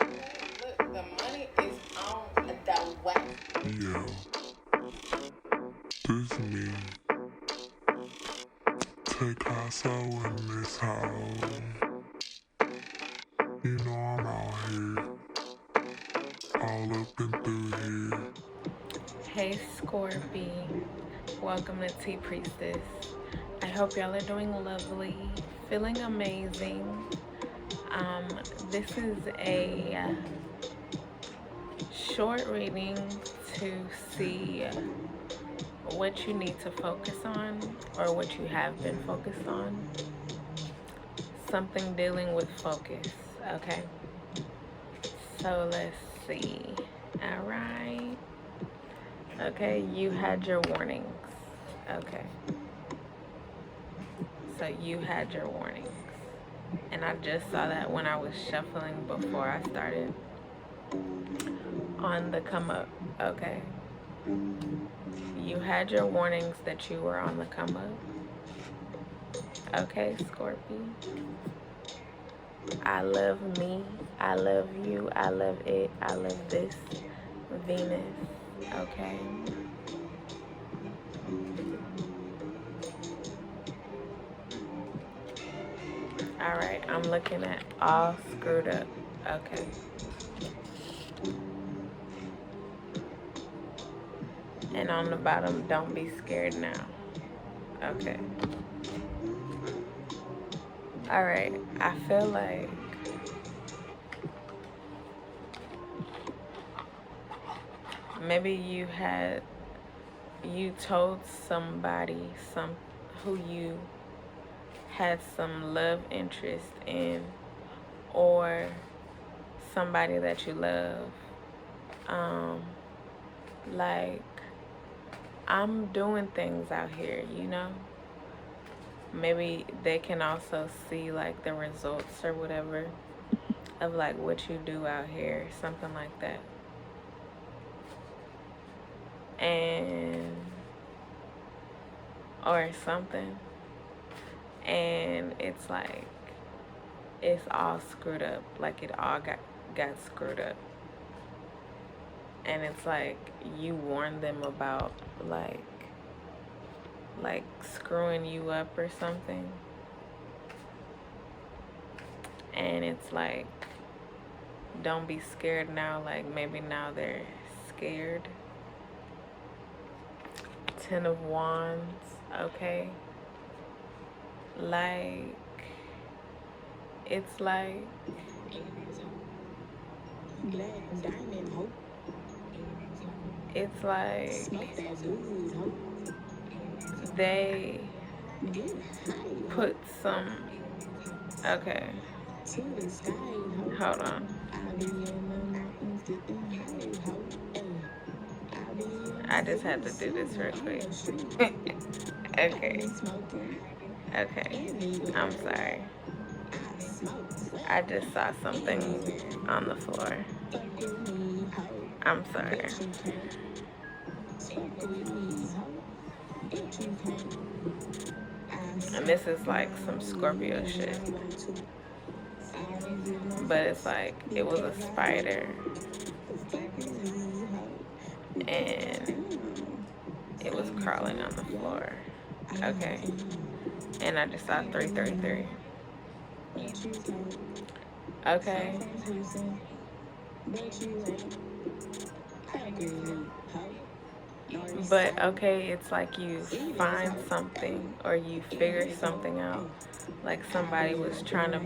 Look, the money is on the way. Yeah, this me, Taycasso in this house. You know I'm out here, all up and through here. Hey Scorpio, welcome to Tea Priestess. I hope y'all are doing lovely, feeling amazing. Um, this is a short reading to see what you need to focus on or what you have been focused on. Something dealing with focus, okay? So let's see. All right. Okay, you had your warnings. Okay. So you had your warnings. And I just saw that when I was shuffling before I started on the come up. Okay. You had your warnings that you were on the come up. Okay, Scorpio. I love me. I love you. I love it. I love this. Venus. Okay. All right. I'm looking at all screwed up. Okay. And on the bottom, don't be scared now. Okay. All right. I feel like maybe you told somebody who you had some love interest in, or somebody that you love, like, I'm doing things out here, you know? Maybe they can also see like the results or whatever of like what you do out here, something like that. And or something, and it's like it's all screwed up, like it all got screwed up, and it's like you warned them about like screwing you up or something, and it's like don't be scared now. Like maybe now they're scared. Ten of Wands. Okay, like it's like it's like they put some. Okay, hold on. I just had to do this real quick. Okay. Okay. I'm sorry. I just saw something on the floor. I'm sorry. And this is like some Scorpio shit. But it's like it was a spider. And it was crawling on the floor. Okay. And I just saw 333. Okay. But okay, it's like you find something or you figure something out. Like somebody was trying to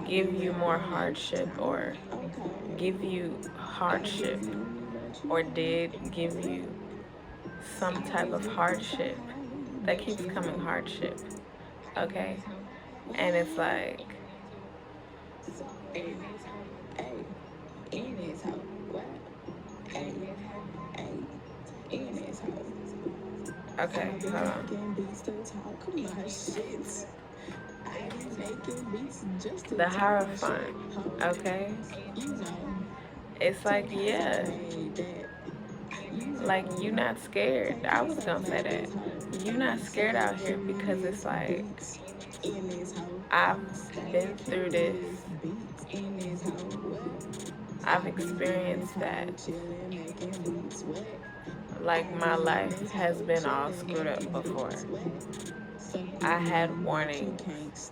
give you more hardship, or give you hardship, or did give you some type of hardship that keeps coming hardship. Okay? And it's like okay, hold on. The Hierophant, okay? It's like, yeah, like you not scared. I was gonna say that. You not scared out here because it's like I've been through this. I've experienced that. Like, my life has been all screwed up before. I had warnings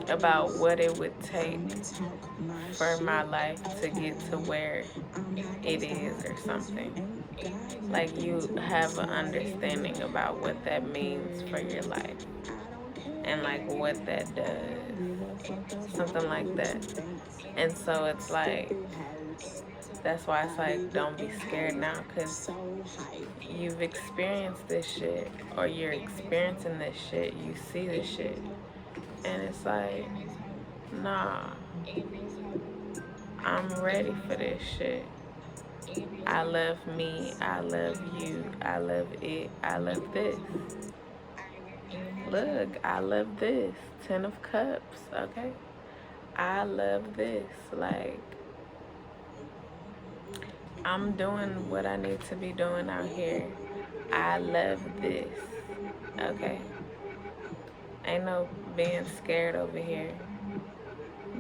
about what it would take for my life to get to where it is or something. Like, you have an understanding about what that means for your life and like what that does, something like that. And so it's like, that's why it's like, don't be scared now, because you've experienced this shit, or you're experiencing this shit, you see this shit, and it's like, nah, I'm ready for this shit. I love me, I love you, I love it, I love this. Look, I love this. 10 of Cups, okay? I love this. Like, I'm doing what I need to be doing out here. I love this, okay? Ain't no being scared over here.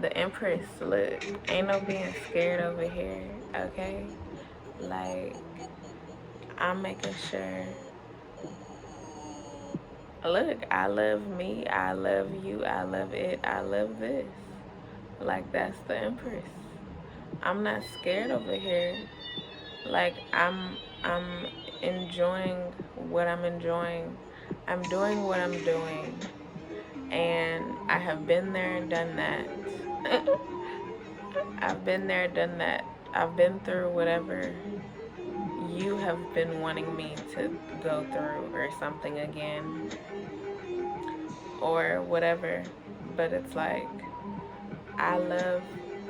The Empress, look, ain't no being scared over here, okay? Like, I'm making sure. Look, I love me, I love you, I love it, I love this. Like, that's the Empress. I'm not scared over here. Like, I'm enjoying what I'm enjoying. I'm doing what I'm doing. And I have been there and done that. I've been there, done that. I've been through whatever you have been wanting me to go through or something again. Or whatever. But it's like, I love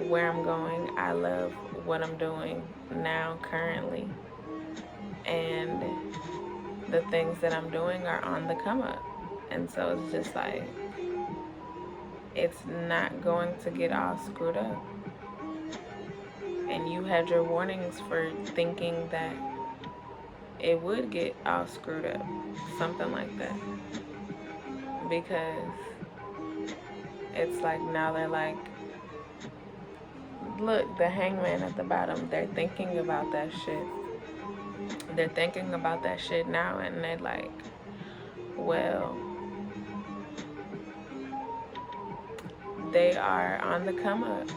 where I'm going. I love what I'm doing now, currently. And the things that I'm doing are on the come up. And so it's just like, it's not going to get all screwed up. And you had your warnings for thinking that it would get all screwed up. Something like that. Because it's like, now they're like, look, the Hangman at the bottom, they're thinking about that shit. They're thinking about that shit now, and they're like, well, they are on the come up.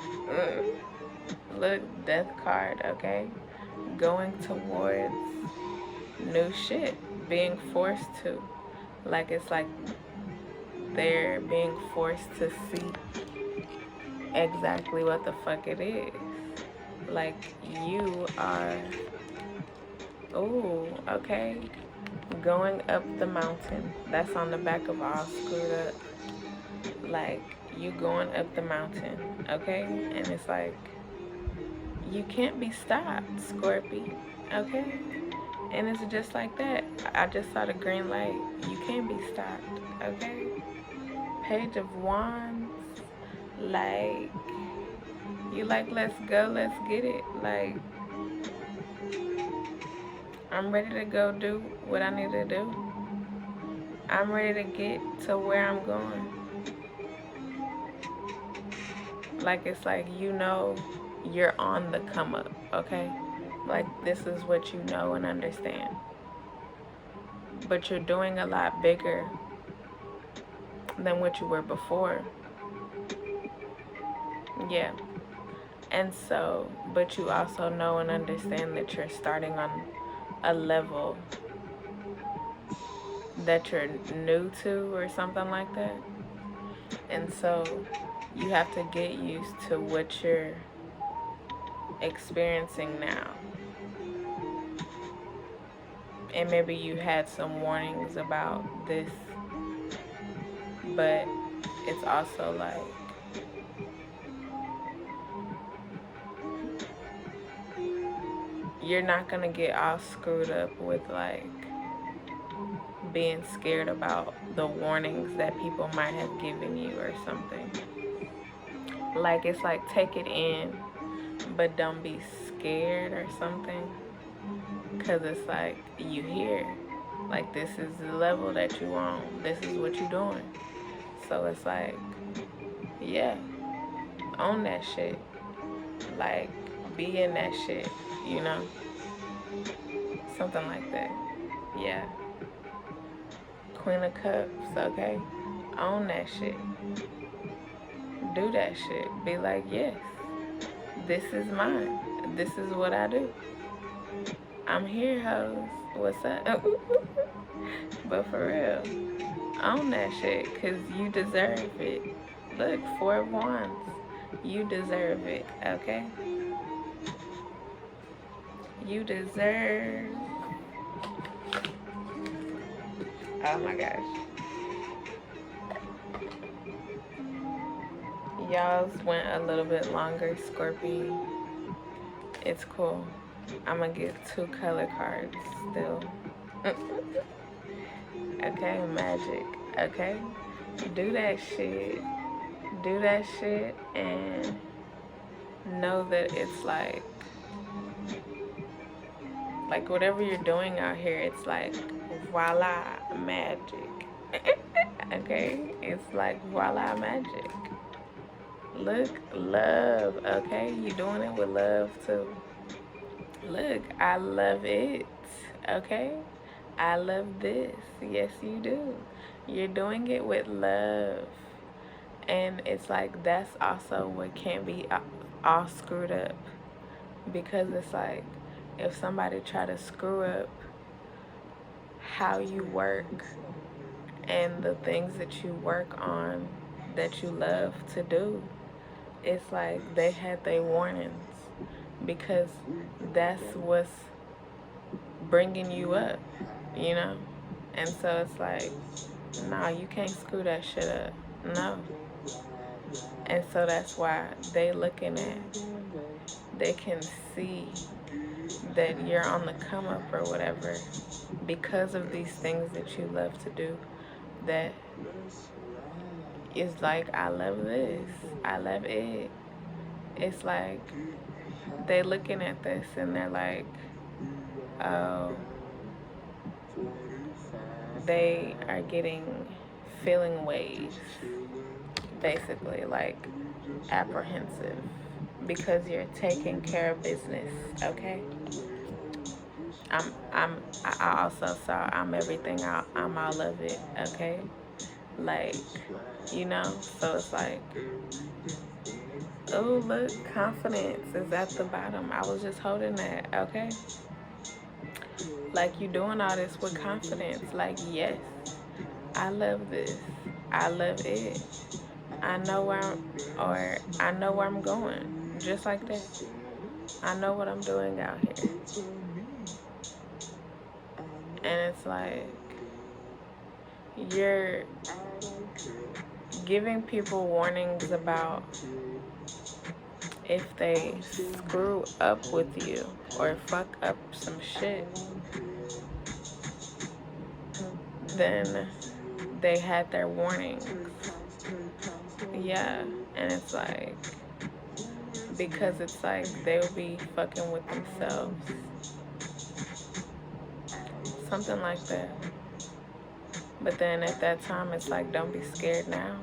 Look, Death card, okay? Going towards new shit, being forced to. Like, it's like they're being forced to see exactly what the fuck it is. Like, you are, ooh, okay, going up the mountain. That's on the back of all screwed up. Like, you going up the mountain, okay? And it's like, you can't be stopped, Scorpio, okay? And it's just like that. I just saw the green light. You can't be stopped, okay? Page of Wands, like, you like, let's go, let's get it. Like, I'm ready to go do what I need to do. I'm ready to get to where I'm going. Like, it's like, you know, you're on the come up, okay? Like, this is what you know and understand. But you're doing a lot bigger than what you were before. Yeah. And so, but you also know and understand that you're starting on a level that you're new to or something like that. And so you have to get used to what you're experiencing now. And maybe you had some warnings about this, but it's also like, you're not gonna get all screwed up with like being scared about the warnings that people might have given you or something. Like, it's like, take it in, but don't be scared or something. Because it's like, you here. Like, this is the level that you on. This is what you doing. So it's like, yeah, own that shit. Like, be in that shit, you know? Something like that. Yeah. Queen of Cups, okay? Own that shit. Do that shit. Be like, yes, this is mine. This is what I do. I'm here, hoes. What's up? But for real, own that shit, because you deserve it. Look, 4 of Wands. You deserve it, okay? You deserve... Oh my gosh. Y'all's went a little bit longer, Scorpio. It's cool. I'm gonna get 2 color cards still. Okay, magic. Okay? Do that shit. Do that shit and know that it's like whatever you're doing out here, it's like voila, magic. Okay? It's like voila, magic. Look, love, okay? You're doing it with love too. Look, I love it, okay? I love this. Yes, you do. You're doing it with love. And it's like, that's also what can't be all screwed up. Because it's like, if somebody try to screw up how you work and the things that you work on that you love to do, it's like they had their warnings, because that's what's bringing you up, you know? And so it's like, nah, you can't screw that shit up. No. And so that's why they looking at, they can see that you're on the come up or whatever because of these things that you love to do, that is like, I love this, I love it. It's like they looking at this and they're like, oh, they are getting feeling waves, basically, like apprehensive, because you're taking care of business, okay? I also saw I'm everything, I'm all of it, okay? Like, you know, so it's like, oh, look, confidence is at the bottom. I was just holding that, okay? Like, you doing all this with confidence. Like, yes, I love this. I love it. I know where I'm going. Just like that. I know what I'm doing out here. And it's like, you're giving people warnings about if they screw up with you or fuck up some shit, then they had their warnings. Yeah, and it's like, because it's like they'll be fucking with themselves. Something like that. But then at that time, it's like, don't be scared now.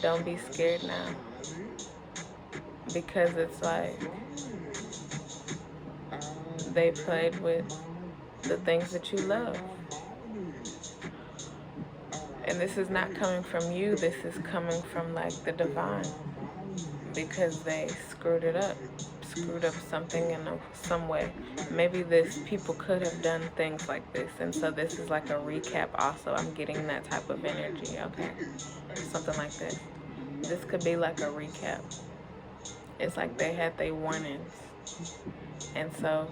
Don't be scared now. Because it's like, they played with the things that you love. And this is not coming from you, this is coming from like the divine. Because they screwed it up. Screwed up something in some way. Maybe people could have done things like this. And so this is like a recap also. I'm getting that type of energy, okay? Something like this. This could be like a recap. It's like they had their warnings. And so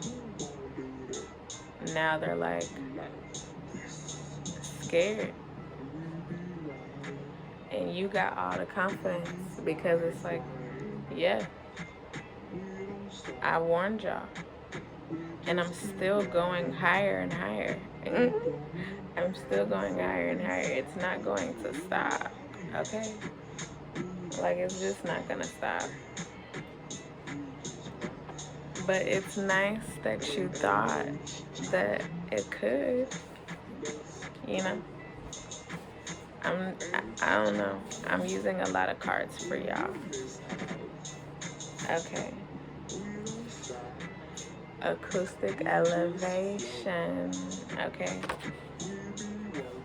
now they're like scared. And you got all the confidence, because it's like, yeah, I warned y'all. And I'm still going higher and higher. I'm still going higher and higher. It's not going to stop, okay? Like, it's just not gonna stop. But it's nice that you thought that it could. you know? I don't know. I'm using a lot of cards for y'all. Okay. Acoustic elevation. Okay.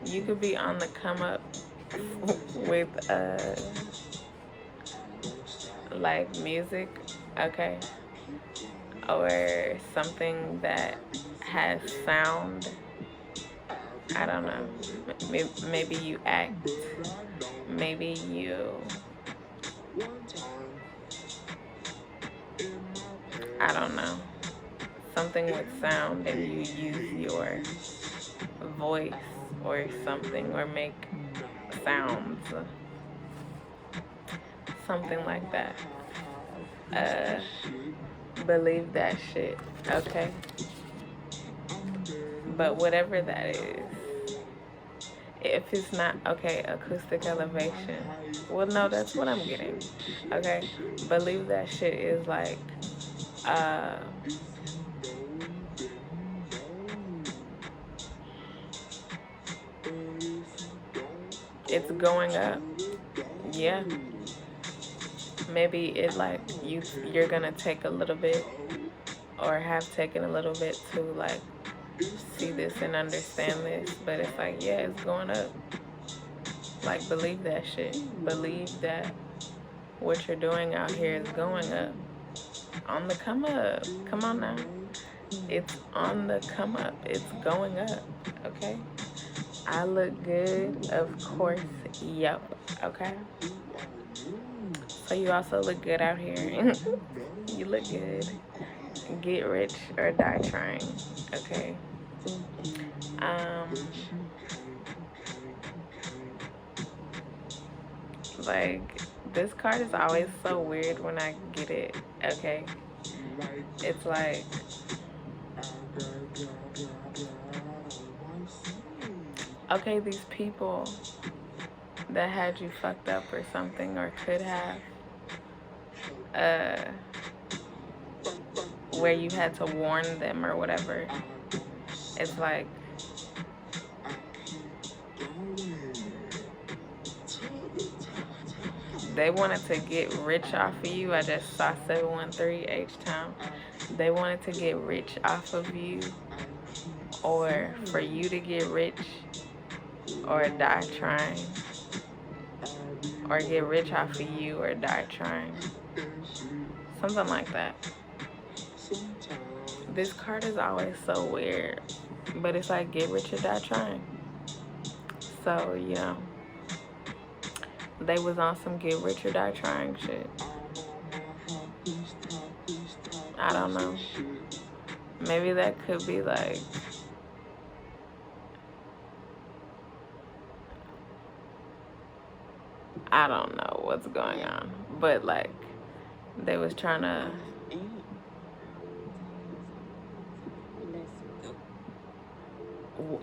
You could be on the come up with like music, okay, or something that has sound. I don't know. Maybe you act. Maybe you, I don't know, something with sound, and you use your voice or something, or make sounds, something like that. Believe that shit, okay? But whatever that is, if it's not, okay, acoustic elevation, well, no, that's what I'm getting, okay? Believe that shit is like, it's going up, yeah. Maybe it like, you're gonna take a little bit, or have taken a little bit to like see this and understand this, but it's like, yeah, it's going up. Like, believe that shit. Believe that what you're doing out here is going up. On the come up. Come on now. It's on the come up. It's going up. Okay? I look good, of course. Yep. Okay? So you also look good out here. You look good. Get rich or die trying. Okay? Like, this card is always so weird when I get it, okay? It's like, okay, these people that had you fucked up or something, or could have, where you had to warn them or whatever, it's like, they wanted to get rich off of you. I just saw 713 H-Town. They wanted to get rich off of you, or for you to get rich, or die trying, or get rich off of you, or die trying. Something like that. This card is always so weird, but it's like, get rich or die trying. So, you know, they was on some get rich or die trying shit. I don't know. Maybe that could be like, I don't know what's going on, but like, they was trying to,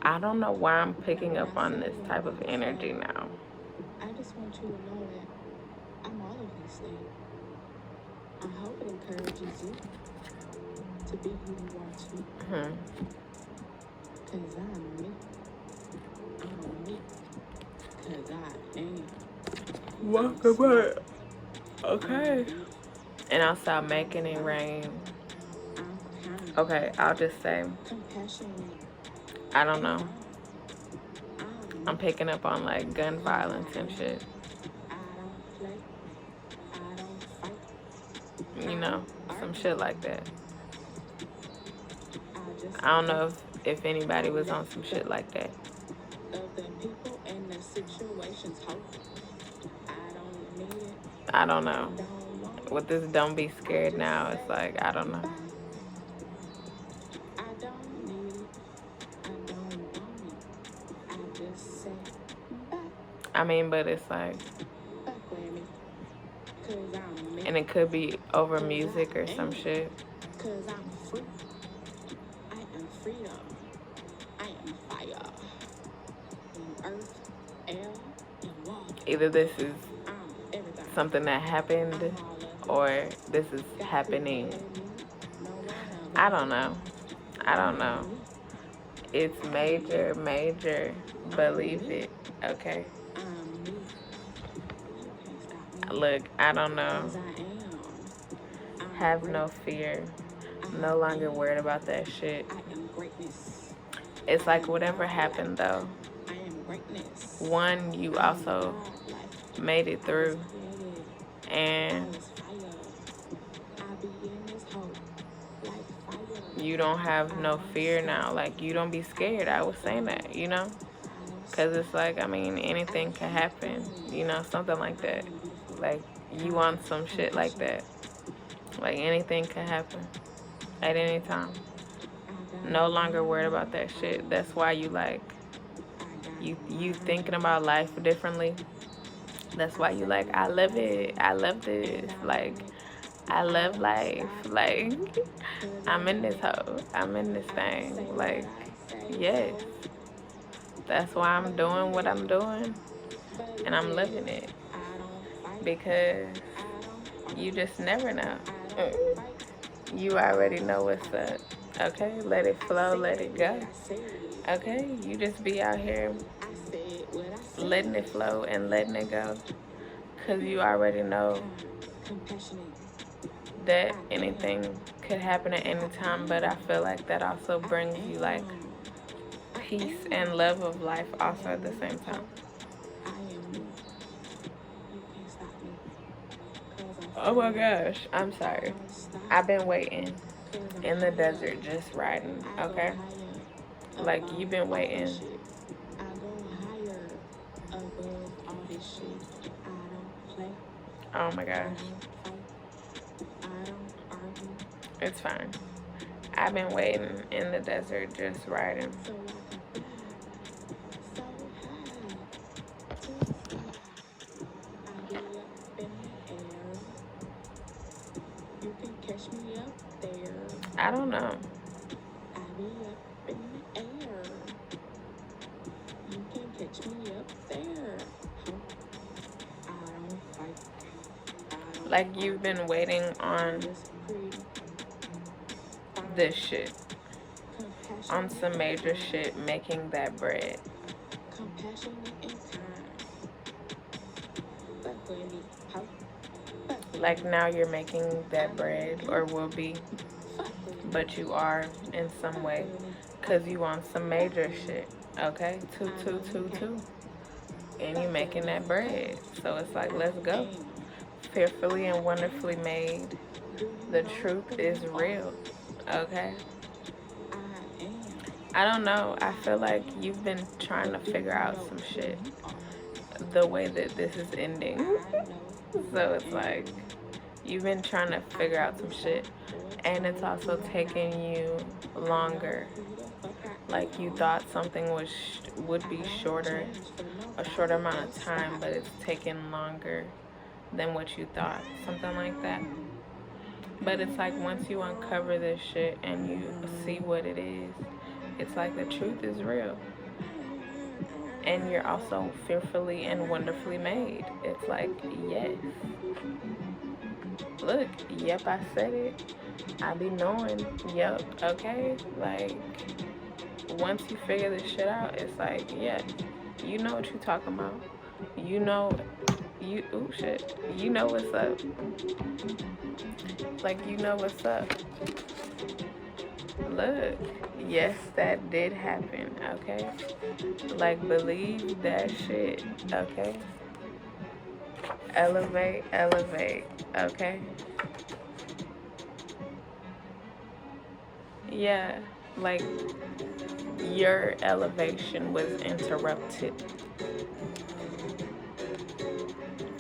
I don't know why I'm picking up on this type of energy now. I just want you to know that I'm all of these things. I hope it encourages you to be who you are too. Cause I'm me. I'm me. Cause I am. Welcome back. Okay. And I'll stop making it rain. Okay, I'll just say, I don't know. I'm picking up on like gun violence and shit. You know, some shit like that. I don't know if anybody was on some shit like that. I don't know. With this don't be scared now, it's like, I don't know. I mean, but it's like, and it could be over music or some shit. Either this is something that happened, or this is happening. I don't know. I don't know. It's major, major, believe it, okay? Look, I don't know. Have no fear. No longer worried about that shit. It's like whatever happened though. One, you also made it through. And you don't have no fear now. Like, you don't be scared. I was saying that, you know? Because it's like, I mean, anything can happen, you know, something like that. Like, you want some shit like that. Like, anything can happen at any time. No longer worried about that shit. That's why you, like, you thinking about life differently. That's why you like, I love it. I love this. Like, I love life. Like, I'm in this hoe. I'm in this thing. Like, yes. That's why I'm doing what I'm doing. And I'm living it. Because you just never know. You already know what's up. Okay? Let it flow. Let it go. Okay? You just be out here letting it flow and letting it go. Because you already know that anything could happen at any time. But I feel like that also brings you, like, peace and love of life also at the same time. Oh my gosh, I'm sorry. I've been waiting in the desert just riding, okay? Like, you've been waiting. Oh my gosh. It's fine. I've been waiting in the desert just riding. I don't know. Like, you've been waiting on this shit. On some major shit, making that bread. Like, now you're making that bread, or will be, but you are in some way, because you want some major shit, okay? Two. And you making that bread. So it's like, let's go. Fearfully and wonderfully made. The truth is real, okay? I don't know. I feel like you've been trying to figure out some shit the way that this is ending. So it's like, you've been trying to figure out some shit, and it's also taking you longer. Like, you thought something would be shorter, a shorter amount of time, but it's taking longer than what you thought. Something like that. But it's like, once you uncover this shit and you see what it is, it's like the truth is real. And you're also fearfully and wonderfully made. It's like, yes. Look, yep, I said it. I be knowing, yep, okay? Like, once you figure this shit out, it's like, yeah, you know what you're talking about. You know, ooh, shit. You know what's up. Like, you know what's up. Look, yes, that did happen, okay? Like, believe that shit, okay? Elevate, okay? Yeah, like, your elevation was interrupted.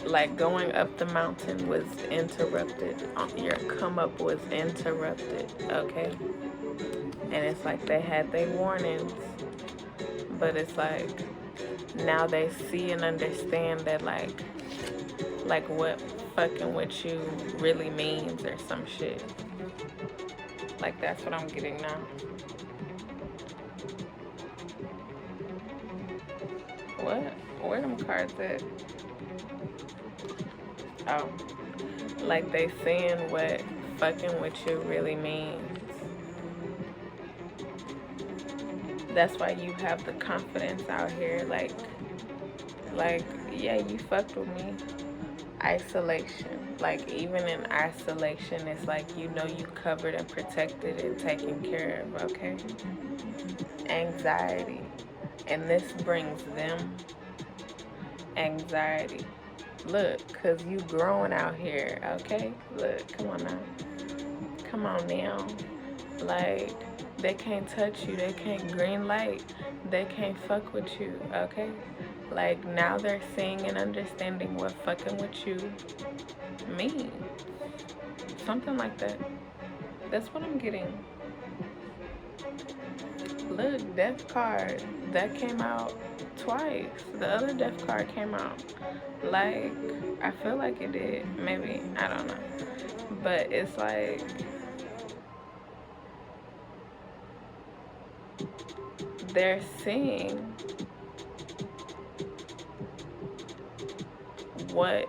Like, going up the mountain was interrupted. Your come up was interrupted, okay? And it's like they had their warnings, but it's like, now they see and understand that, like what fucking with you really means or some shit. Like, that's what I'm getting now. What? Where them cards at? Oh. Like, they seeing what fucking with you really means. That's why you have the confidence out here. Like, yeah, you fucked with me. Isolation. Like, even in isolation, it's like, you know, you covered and protected and taken care of, okay? Anxiety. And this brings them anxiety. Look, because you growing out here, okay? Look, come on now. Come on now. Like, they can't touch you. They can't green light. They can't fuck with you, okay? Like, now they're seeing and understanding what fucking with you means. Something like that. That's what I'm getting. Look, death card. That came out twice. The other death card came out. Like, I feel like it did. Maybe. I don't know. But it's like, they're seeing what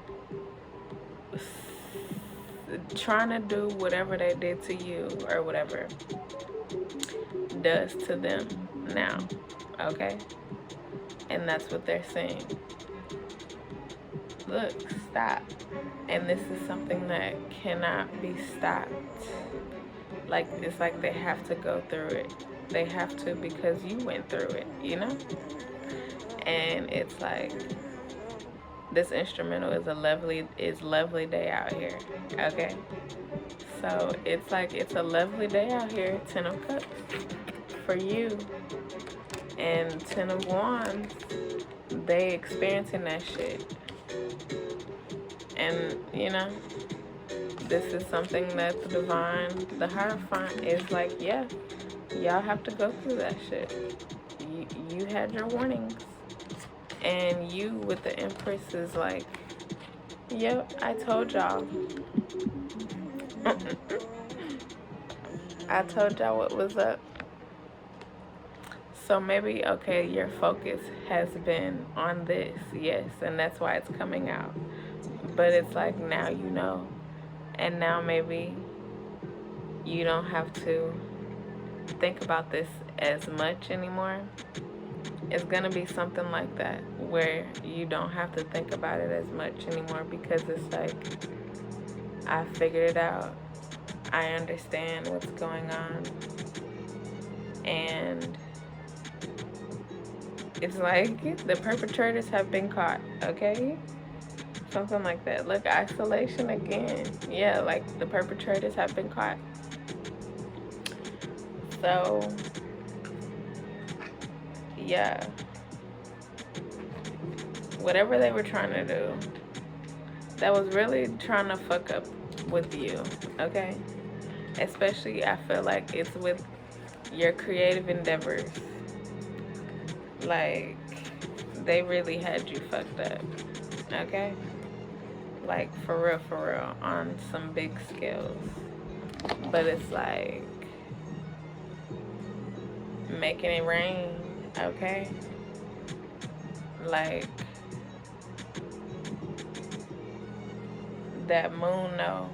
trying to do whatever they did to you or whatever does to them now, okay? And that's what they're saying. Look, stop. And this is something that cannot be stopped. Like, it's like they have to go through it. They have to, because you went through it, you know? And it's like, this instrumental is lovely day out here, okay? So it's like, it's a lovely day out here. 10 of Cups for you, and 10 of Wands, they experiencing that shit. And you know, this is something that the divine, the Hierophant is like, yeah, y'all have to go through that shit. You had your warnings. And you with the Empress is like, yep, I told y'all. I told y'all what was up. So maybe, okay, your focus has been on this, yes, and that's why it's coming out. But it's like, now you know, and now maybe you don't have to think about this as much anymore. It's gonna be something like that, where you don't have to think about it as much anymore, because it's like, I figured it out. I understand what's going on. And it's like, the perpetrators have been caught, okay? Something like that. Look, isolation again. Yeah, like, the perpetrators have been caught. So, yeah. Whatever they were trying to do, that was really trying to fuck up with you, okay? Especially, I feel like it's with your creative endeavors. Like, they really had you fucked up, okay? Like, for real, on some big scales. But it's like, making it rain, okay? Like, that moon, no.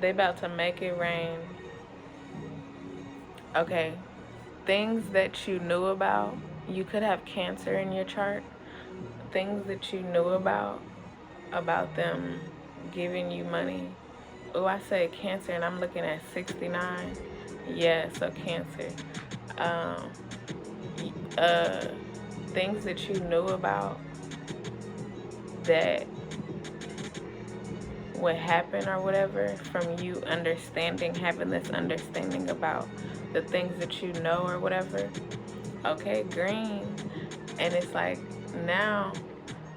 They about to make it rain. Okay, things that you knew about, you could have Cancer in your chart. Things that you knew about them giving you money. Oh, I say Cancer, and I'm looking at 69. Yeah, so Cancer. Things that you knew about that would happen or whatever, from you understanding, having this understanding about the things that you know or whatever. Okay, green. And it's like, now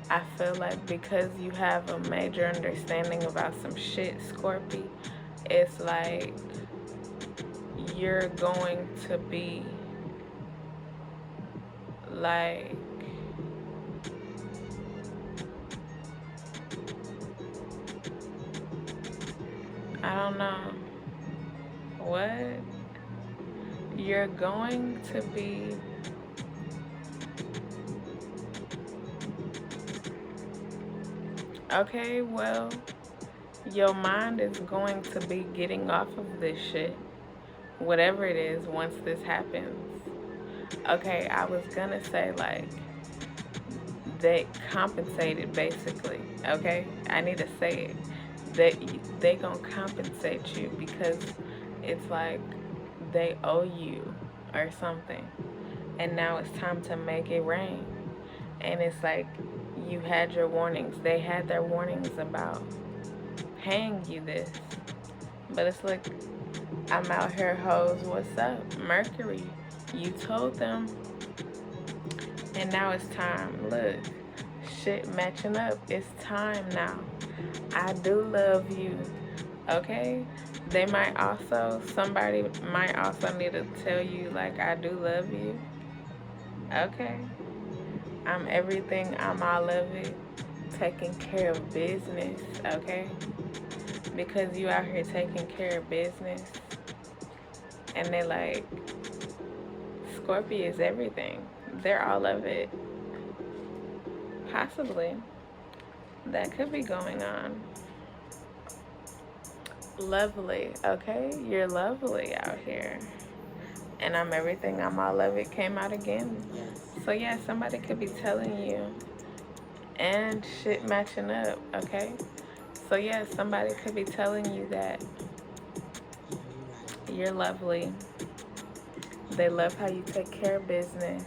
I feel like, because you have a major understanding about some shit, Scorpio, it's like, you're going to be like, I don't know what, you're going to be okay, well, your mind is going to be getting off of this shit, whatever it is, once this happens. Okay, I was gonna say, like, they compensated, basically. Okay, I need to say it. They gonna compensate you because it's like they owe you or something, and now it's time to make it rain. And it's like you had your warnings. They had their warnings about paying you this, but it's like, I'm out here, hoes. What's up, Mercury? You told them, and now it's time. Look, shit matching up. It's time now. I do love you. Okay? Somebody might also need to tell you, like, I do love you. Okay? I'm everything, I'm all of it. Taking care of business, okay? Because you out here taking care of business, and they like, Scorpio is everything. They're all of it. Possibly. That could be going on. Lovely, okay? You're lovely out here. And I'm everything, I'm all of it came out again. So yeah, somebody could be telling you, and shit matching up, okay? So yeah, somebody could be telling you that you're lovely. They love how you take care of business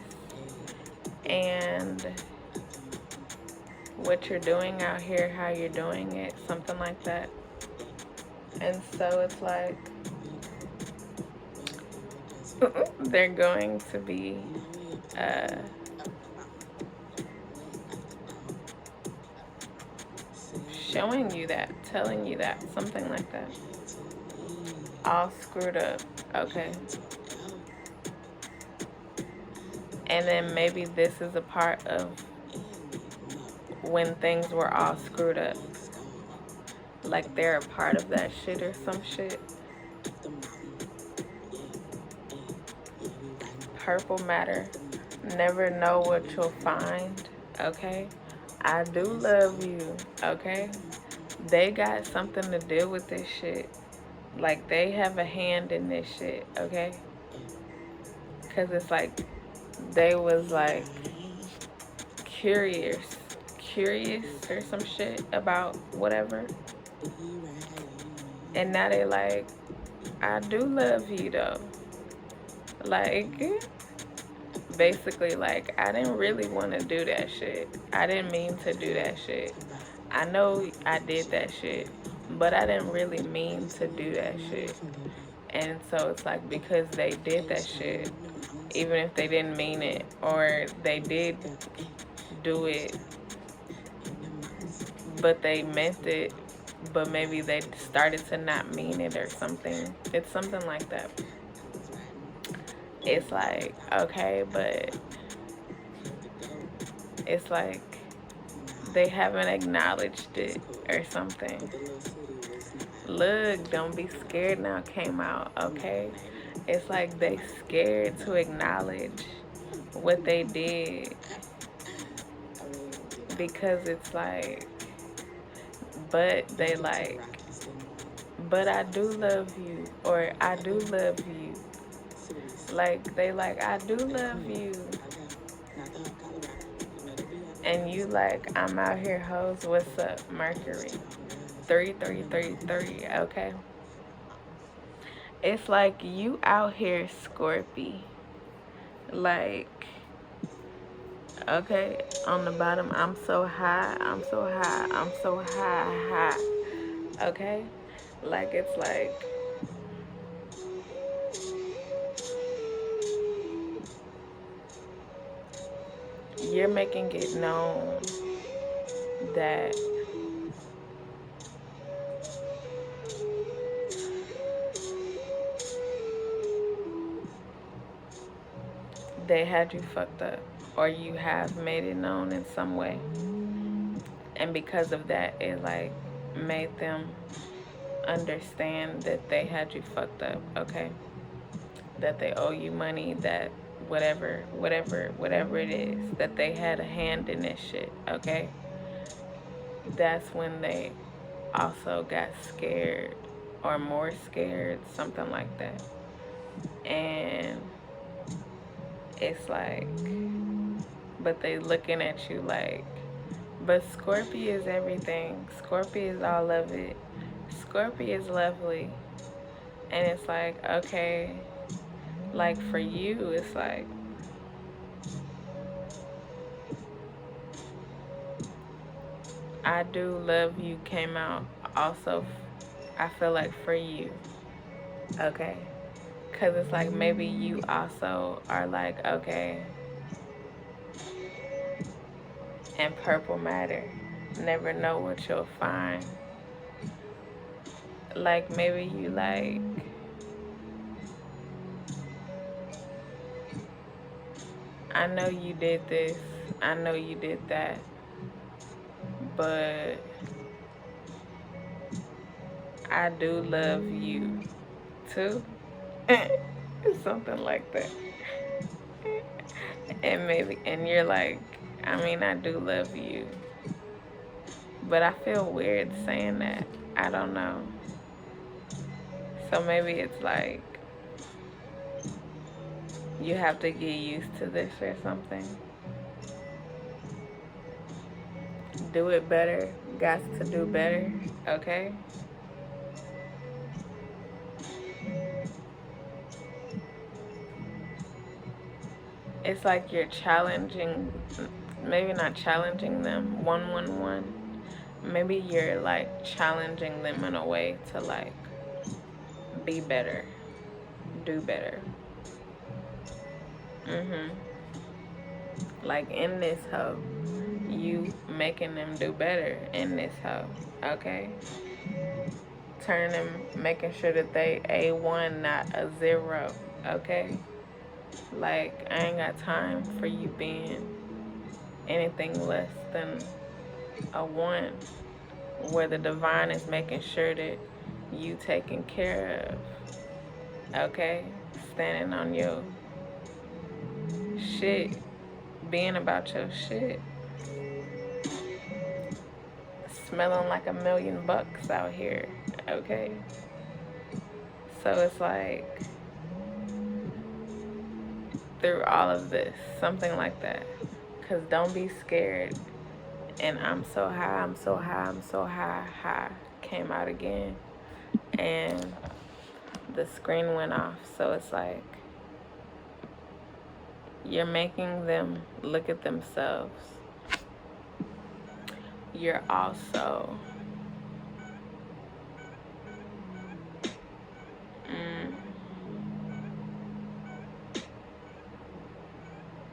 and what you're doing out here, how you're doing it, something like that. And so it's like, they're going to be showing you that, telling you that, something like that. All screwed up, okay? And then maybe this is a part of when things were all screwed up. Like they're a part of that shit or some shit. Purple matter. Never know what you'll find, okay? I do love you, okay? They got something to do with this shit. Like, they have a hand in this shit, okay? Because it's like, they was like curious or some shit about whatever. And now they like, I do love you though. Like, basically, like, I didn't really want to do that shit. I didn't mean to do that shit. I know I did that shit, but I didn't really mean to do that shit. And so it's like, because they did that shit, even if they didn't mean it, or they did do it, but they meant it, but maybe they started to not mean it or something. It's something like that. It's like, okay, but it's like they haven't acknowledged it or something. Look, don't be scared now came out, okay? It's like they scared to acknowledge what they did, because it's like, but they like, but I do love you, or I do love you. Like, they like, I do love you. And you like, I'm out here, hoes. What's up, Mercury? 3333, okay? It's like, you out here, Scorpio. Like, okay, on the bottom, I'm so high, I'm so high, I'm so high. Okay? Like, it's like, you're making it known that they had you fucked up, or you have made it known in some way. And because of that, it like made them understand that they had you fucked up, okay? That they owe you money, that whatever it is, that they had a hand in this shit, okay? That's when they also got scared or more scared, something like that. And it's like, but they looking at you like, but Scorpio is everything. Scorpio is all of it. Scorpio is lovely. And it's like, okay, like for you, it's like, I do love you came out also, I feel like for you, okay? Because it's like maybe you also are like, okay, and purple matter, never know what you'll find. Like maybe you like, I know you did this, I know you did that, but I do love you too. Something like that. And maybe, and you're like, I mean, I do love you, but I feel weird saying that. I don't know. So maybe it's like you have to get used to this or something. Do it better. Got to do better. Okay? It's like you're challenging, maybe not challenging them, 111. Maybe you're like challenging them in a way to like be better, do better. Like in this hoe, you making them do better in this hoe, okay? Turn them, making sure that they A1, not a 0, okay? Like, I ain't got time for you being anything less than a 1, where the divine is making sure that you taken care of, okay? Standing on your shit, being about your shit. Smelling like $1,000,000 out here, okay? So it's like, through all of this, something like that. Because don't be scared. And I'm so high, I'm so high, I'm so high, high came out again. And the screen went off. So it's like, you're making them look at themselves. You're also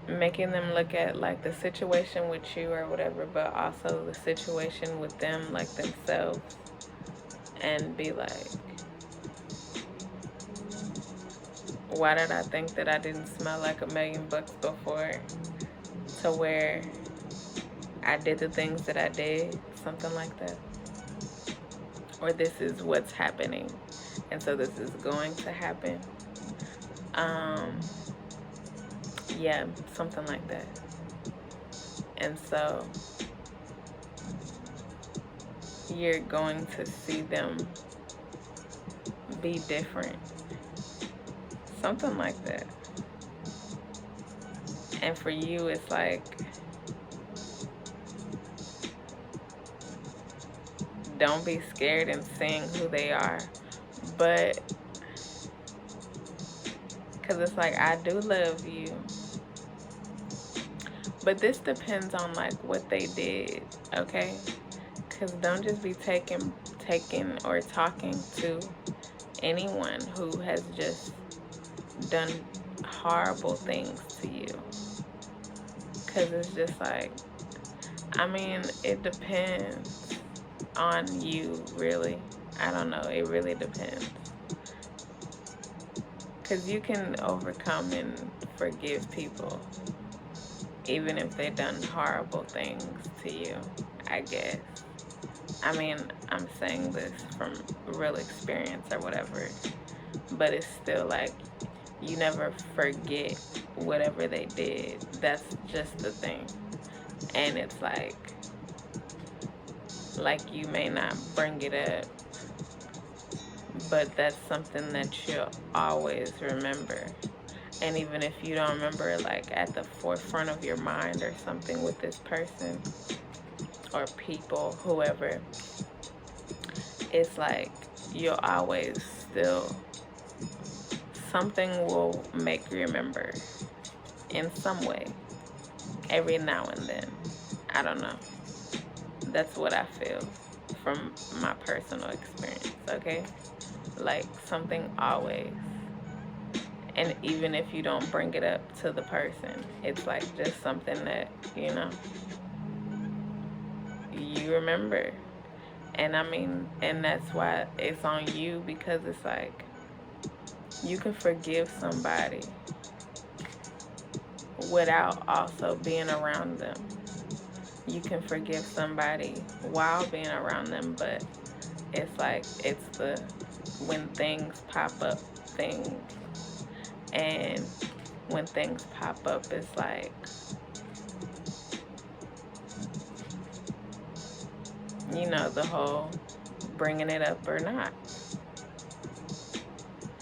making them look at like the situation with you or whatever, but also the situation with them, like themselves, and be like, why did I think that I didn't smell like $1,000,000 before, to where I did the things that I did, something like that. Or this is what's happening, and so this is going to happen. Yeah, something like that. And so you're going to see them be different, something like that. And for you, it's like, don't be scared in seeing who they are, but because it's like, I do love you, but this depends on like what they did, okay? Because don't just be taking or talking to anyone who has just done horrible things to you. Because it's just like, I mean, it depends on you, really. I don't know, it really depends. Because you can overcome and forgive people, even if they've done horrible things to you, I guess. I mean, I'm saying this from real experience or whatever, but it's still like, you never forget whatever they did. That's just the thing. And it's like, Like, you may not bring it up, but that's something that you'll always remember. And even if you don't remember, like, at the forefront of your mind or something with this person or people, whoever, it's like you'll always still, something will make you remember in some way, every now and then. I don't know. That's what I feel from my personal experience, okay? Like, something always. And even if you don't bring it up to the person, it's like just something that, you remember. And I mean, and that's why it's on you, because it's like you can forgive somebody without also being around them. You can forgive somebody while being around them, but it's like it's the when things pop up things. And when things pop up, it's like, the whole bringing it up or not.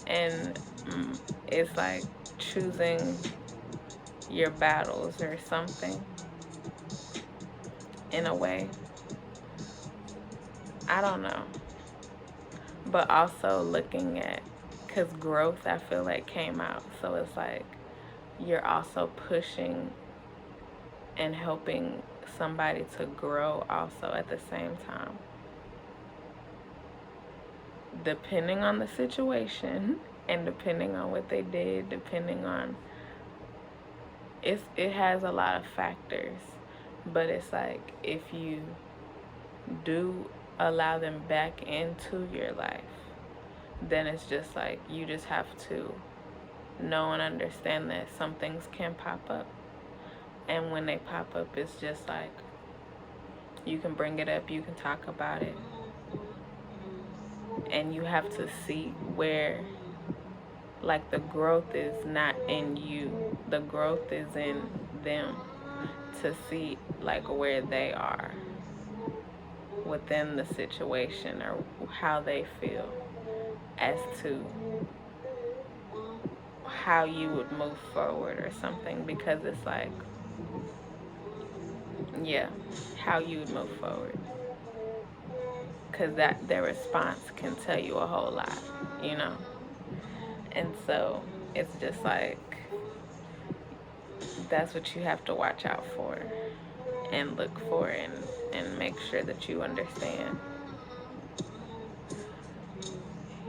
And it's like choosing your battles or something, in a way. I don't know. But also looking at, because growth, I feel like, came out. So it's like you're also pushing and helping somebody to grow also at the same time. Depending on the situation and depending on what they did, depending on, it has a lot of factors. But it's like, if you do allow them back into your life, then it's just like you just have to know and understand that some things can pop up. And when they pop up, it's just like you can bring it up, you can talk about it. And you have to see where, like, the growth is not in you. The growth is in them, to see, like, where they are within the situation or how they feel as to how you would move forward or something. Because it's like, yeah, how you would move forward. Because their response can tell you a whole lot, And so it's just like, that's what you have to watch out for and look for, and make sure that you understand.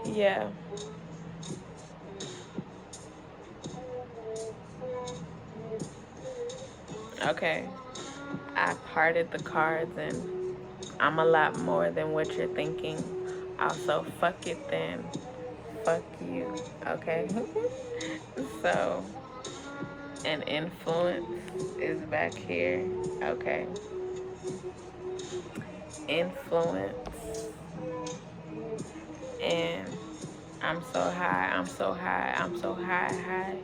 Yeah. Okay. I parted the cards, and I'm a lot more than what you're thinking. Also, fuck it then. Fuck you. Okay? So, an influence is back here. Okay. Influence. And I'm so high, I'm so high, I'm so high.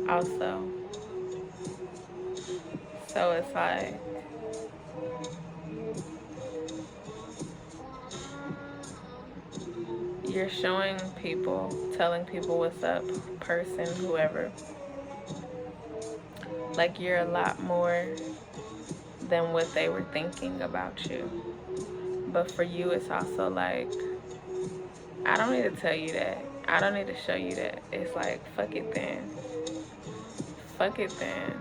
Also. So it's like, you're showing people, telling people what's up, person, whoever. Like, you're a lot more than what they were thinking about you. But for you, it's also like, I don't need to tell you that. I don't need to show you that. It's like, fuck it then. Fuck it then.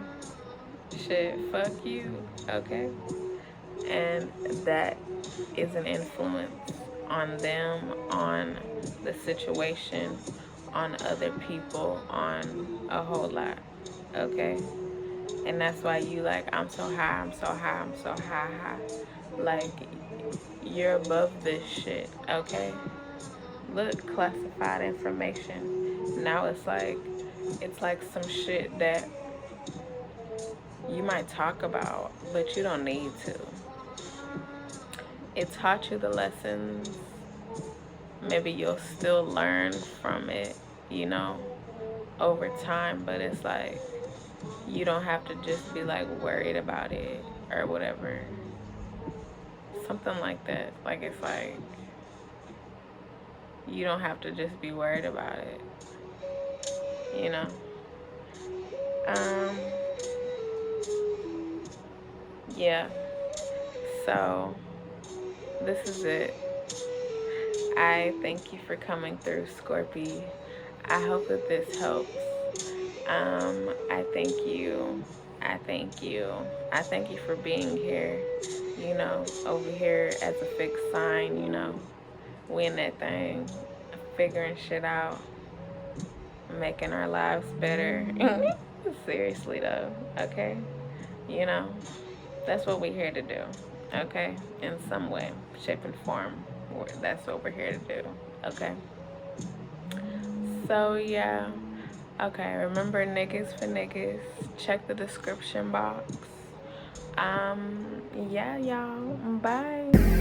Shit, fuck you. Okay? And that is an influence on them, on the situation, on other people, on a whole lot. Okay? And that's why you like, I'm so high, I'm so high, I'm so high. Like, you're above this shit, okay? Look, classified information. Now it's like some shit that you might talk about, but you don't need to. It taught you the lessons. Maybe you'll still learn from it, over time, but it's like, you don't have to just be like worried about it or whatever. Something like that. Like, it's like, you don't have to just be worried about it, you know? Yeah. So, this is it. I thank you for coming through, Scorpio. I hope that this helps. I thank you. I thank you. I thank you for being here, you know, over here as a fixed sign, you know. We in that thing, figuring shit out, making our lives better. Seriously, though, okay? You know, that's what we're here to do, okay? In some way, shape, and form. That's what we're here to do, okay? So, yeah. Okay, remember, niggas for niggas. Check the description box. Yeah, y'all. Bye.